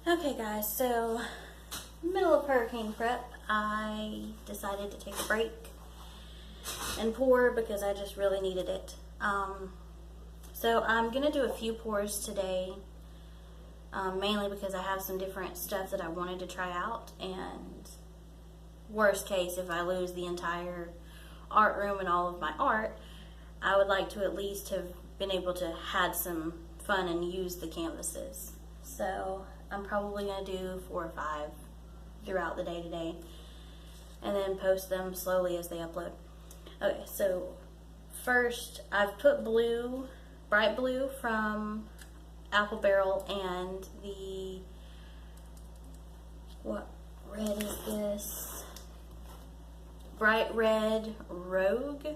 Okay guys, so middle of hurricane prep, I decided to take a break and pour because I just really needed it. So I'm going to do a few pours today, mainly because I have some different stuff that I wanted to try out, and worst case, if I lose the entire art room and all of my art, I would like to at least have been able to had some fun and use the canvases. So I'm probably going to do 4 or 5 throughout the day today, and then post them slowly as they upload. Okay, so first I've put blue, bright blue from Apple Barrel, and the, what red is this? Bright Red Rogue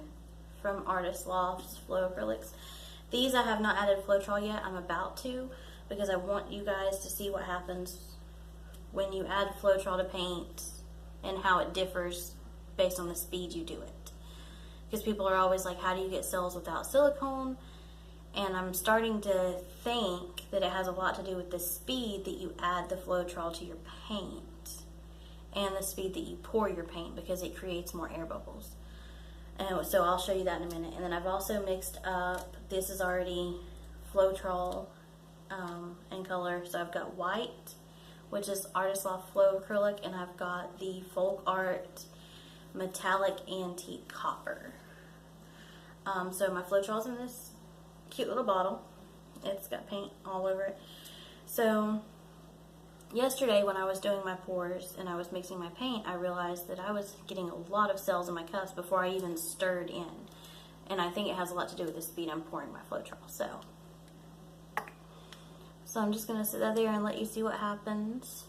from Artist Loft's Flow Acrylics. These I have not added Floetrol yet. I'm about to, because I want you guys to see what happens when you add Floetrol to paint and how it differs based on the speed you do it. Because people are always like, how do you get cells without silicone? And I'm starting to think that it has a lot to do with the speed that you add the Floetrol to your paint and the speed that you pour your paint, because it creates more air bubbles. And so I'll show you that in a minute. And then I've also mixed up, this is already Floetrol in color. So I've got white, which is Artist Loft Flow Acrylic, and I've got the Folk Art Metallic Antique Copper. So my Floetrol's in this cute little bottle. It's got paint all over it. So yesterday when I was doing my pours and I was mixing my paint, I realized that I was getting a lot of cells in my cups before I even stirred in. And I think it has a lot to do with the speed I'm pouring my Floetrol. So I'm just going to sit that there and let you see what happens.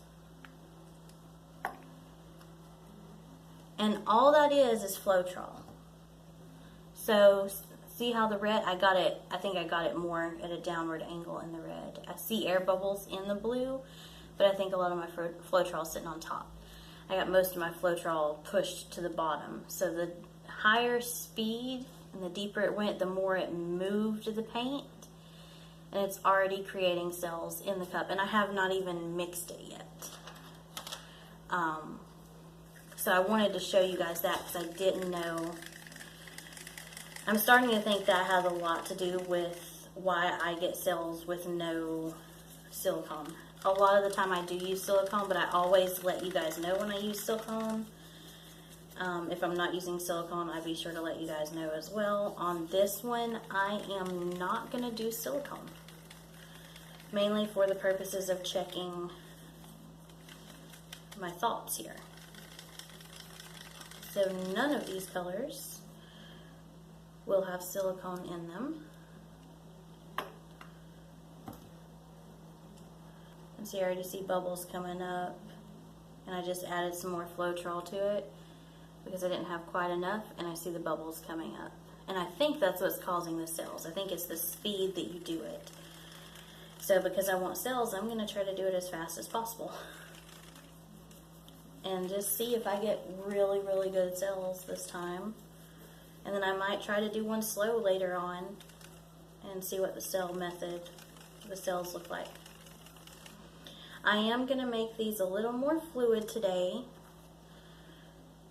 And all that is Floetrol. So see how the red, I think I got it more at a downward angle in the red. I see air bubbles in the blue, but I think a lot of my Floetrol is sitting on top. I got most of my Floetrol pushed to the bottom. So the higher speed and the deeper it went, the more it moved the paint. And it's already creating cells in the cup. And I have not even mixed it yet. So I wanted to show you guys that because I didn't know. I'm starting to think that has a lot to do with why I get cells with no silicone. A lot of the time I do use silicone, but I always let you guys know when I use silicone. If I'm not using silicone, I'll be sure to let you guys know as well. On this one, I am not going to do silicone. Mainly for the purposes of checking my thoughts here. So none of these colors will have silicone in them. And so you already see bubbles coming up, and I just added some more Floetrol to it because I didn't have quite enough, and I see the bubbles coming up. And I think that's what's causing the cells. I think it's the speed that you do it. So because I want cells, I'm going to try to do it as fast as possible. And just see if I get really, really good cells this time. And then I might try to do one slow later on and see what the cells look like. I am going to make these a little more fluid today,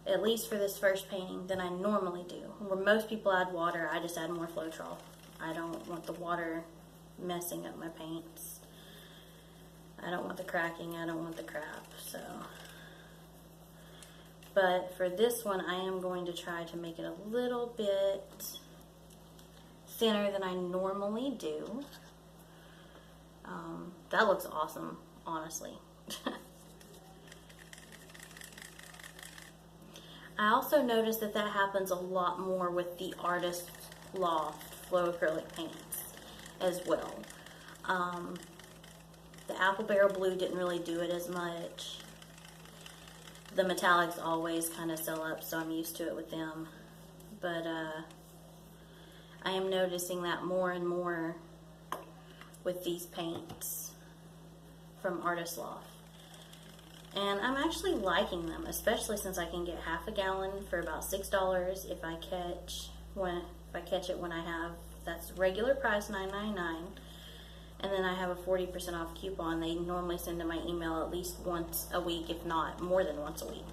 at least for this first painting, than I normally do. Where most people add water, I just add more Floetrol. I don't want the water messing up my paints. I don't want the cracking, I don't want the crap, so. But for this one, I am going to try to make it a little bit thinner than I normally do. That looks awesome, honestly. I also noticed that happens a lot more with the Artist Loft Flow Acrylic paints as well. The Apple Barrel Blue didn't really do it as much. The metallics always kind of sell up, so I'm used to it with them. But I am noticing that more and more with these paints from Artist Loft. And I'm actually liking them, especially since I can get half a gallon for about $6 if I catch it when I have, that's regular price $9.99, And then I have a 40% off coupon. They normally send to my email at least once a week, if not more than once a week.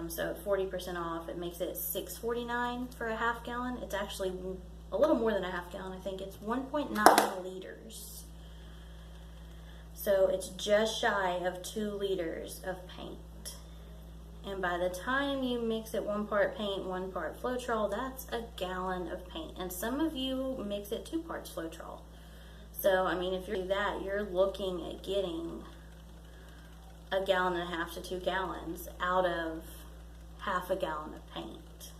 So at 40% off, it makes it $6.49 for a half gallon. It's actually a little more than a half gallon. I think it's 1.9 liters. So it's just shy of 2 liters of paint. And by the time you mix it 1 part paint, 1 part Floetrol, that's a gallon of paint. And some of you mix it 2 parts Floetrol. So, I mean, if you do that, you're looking at getting a gallon and a half to 2 gallons out of half a gallon of paint.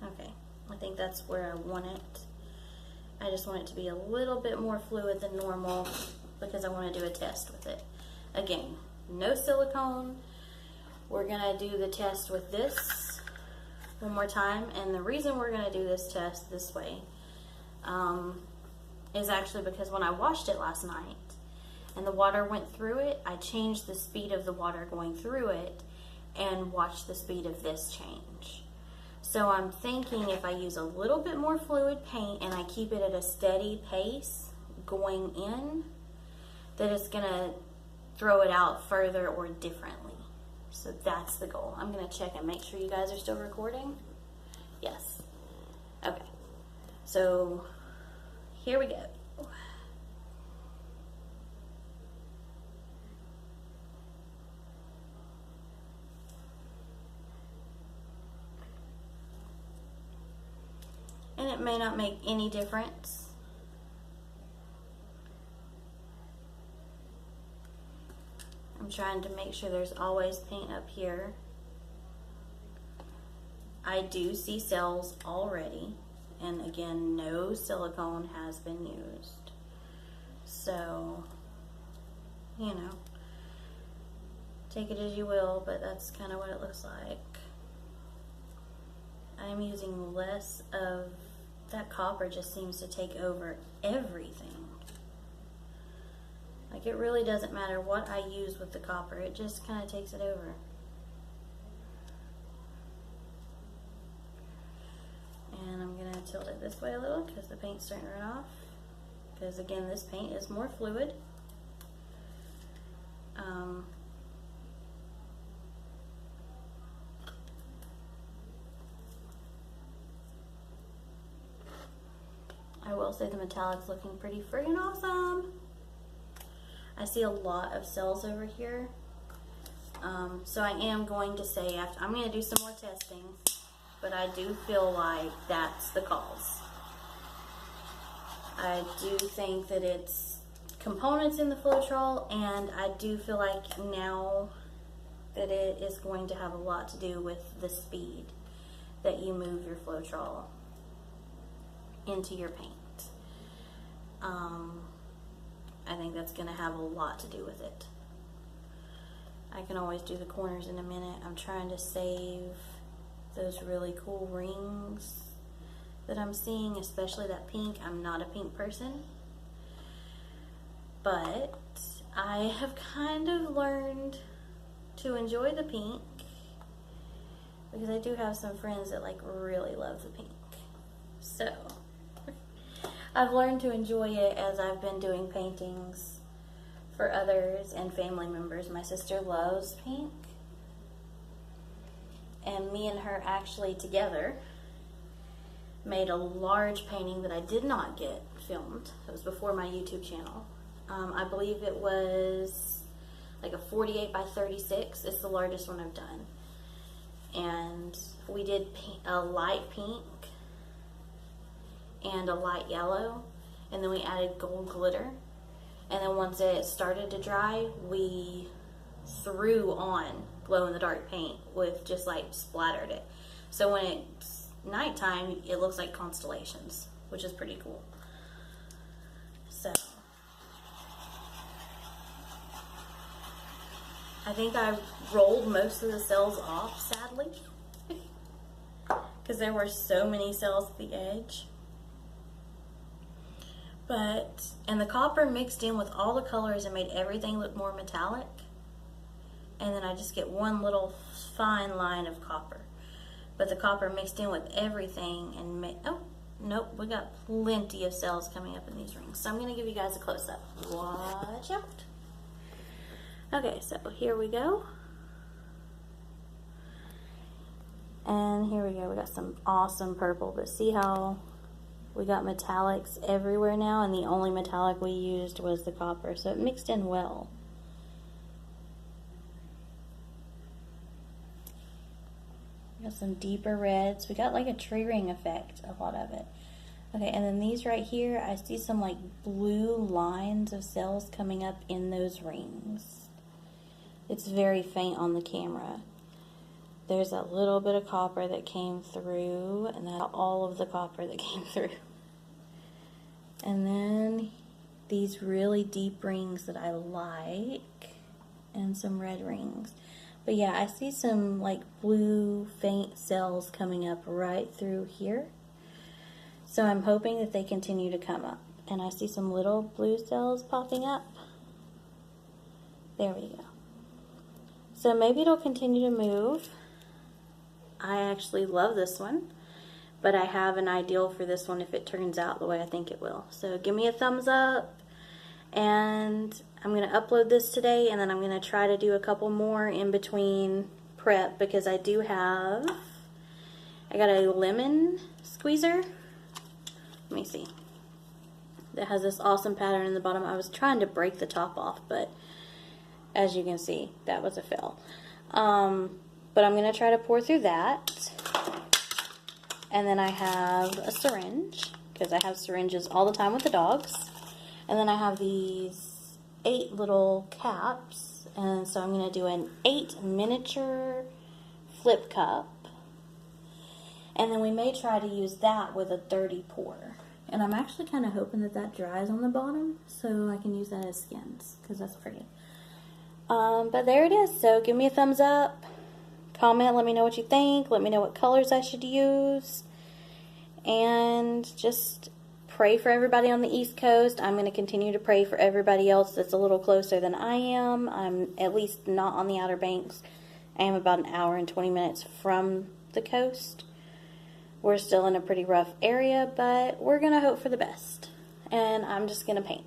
Okay, I think that's where I want it. I just want it to be a little bit more fluid than normal because I want to do a test with it. Again, no silicone. We're going to do the test with this one more time. And the reason we're going to do this test this way is actually because when I washed it last night and the water went through it, I changed the speed of the water going through it and watched the speed of this change. So I'm thinking if I use a little bit more fluid paint and I keep it at a steady pace going in, that it's gonna throw it out further or differently. So that's the goal. I'm gonna check and make sure you guys are still recording. Yes. Okay. So here we go. And it may not make any difference. I'm trying to make sure there's always paint up here. I do see cells already. And again, no silicone has been used. So, you know, take it as you will, but that's kind of what it looks like. I'm using less of that copper, just seems to take over everything. Like, it really doesn't matter what I use with the copper, it just kind of takes it over. And I'm going to tilt it this way a little because the paint's starting to run off. Because again, this paint is more fluid. I will say the metallic's looking pretty friggin' awesome. I see a lot of cells over here. So I am going to say, after I'm going to do some more testing, but I do feel like that's the cause. I do think that it's components in the Floetrol, and I do feel like now that it is going to have a lot to do with the speed that you move your Floetrol into your paint. I think that's going to have a lot to do with it. I can always do the corners in a minute. I'm trying to save those really cool rings that I'm seeing, especially that pink. I'm not a pink person, but I have kind of learned to enjoy the pink because I do have some friends that like really love the pink. So I've learned to enjoy it as I've been doing paintings for others and family members. My sister loves pink, and me and her actually together made a large painting that I did not get filmed. It was before my YouTube channel. I believe it was like a 48 by 36. It's the largest one I've done. And we did a light pink and a light yellow, and then we added gold glitter. And then once it started to dry, we threw on glow-in-the-dark paint with just like splattered it. So when it's nighttime, it looks like constellations, which is pretty cool. So I think I rolled most of the cells off, sadly, because there were so many cells at the edge. And the copper mixed in with all the colors and made everything look more metallic. And then I just get one little fine line of copper. but the copper mixed in with everything and oh, nope, we got plenty of cells coming up in these rings. So I'm going to give you guys a close-up. Watch out. Okay, so here we go. And here we go. We got some awesome purple, but see how we got metallics everywhere now, and the only metallic we used was the copper, so it mixed in well. We got some deeper reds. We got like a tree ring effect, a lot of it. Okay, and then these right here, I see some like blue lines of cells coming up in those rings. It's very faint on the camera. There's that little bit of copper that came through, and that's all of the copper that came through. And then these really deep rings that I like, and some red rings. But yeah, I see some like blue faint cells coming up right through here. So I'm hoping that they continue to come up. And I see some little blue cells popping up. There we go. So maybe it'll continue to move. I actually love this one, but I have an ideal for this one if it turns out the way I think it will. So give me a thumbs up, and I'm going to upload this today, and then I'm going to try to do a couple more in between prep, because I got a lemon squeezer. Let me see. That has this awesome pattern in the bottom. I was trying to break the top off, but as you can see, that was a fail. But I'm going to try to pour through that. And then I have a syringe, because I have syringes all the time with the dogs. And then I have these 8 little caps. And so I'm going to do an 8 miniature flip cup. And then we may try to use that with a 30 pour. And I'm actually kind of hoping that that dries on the bottom, so I can use that as skins, because that's pretty. But there it is. So give me a thumbs up. Comment, let me know what you think. Let me know what colors I should use. And just pray for everybody on the East Coast. I'm going to continue to pray for everybody else that's a little closer than I am. I'm at least not on the Outer Banks. I am about an hour and 20 minutes from the coast. We're still in a pretty rough area, but we're going to hope for the best. And I'm just going to paint.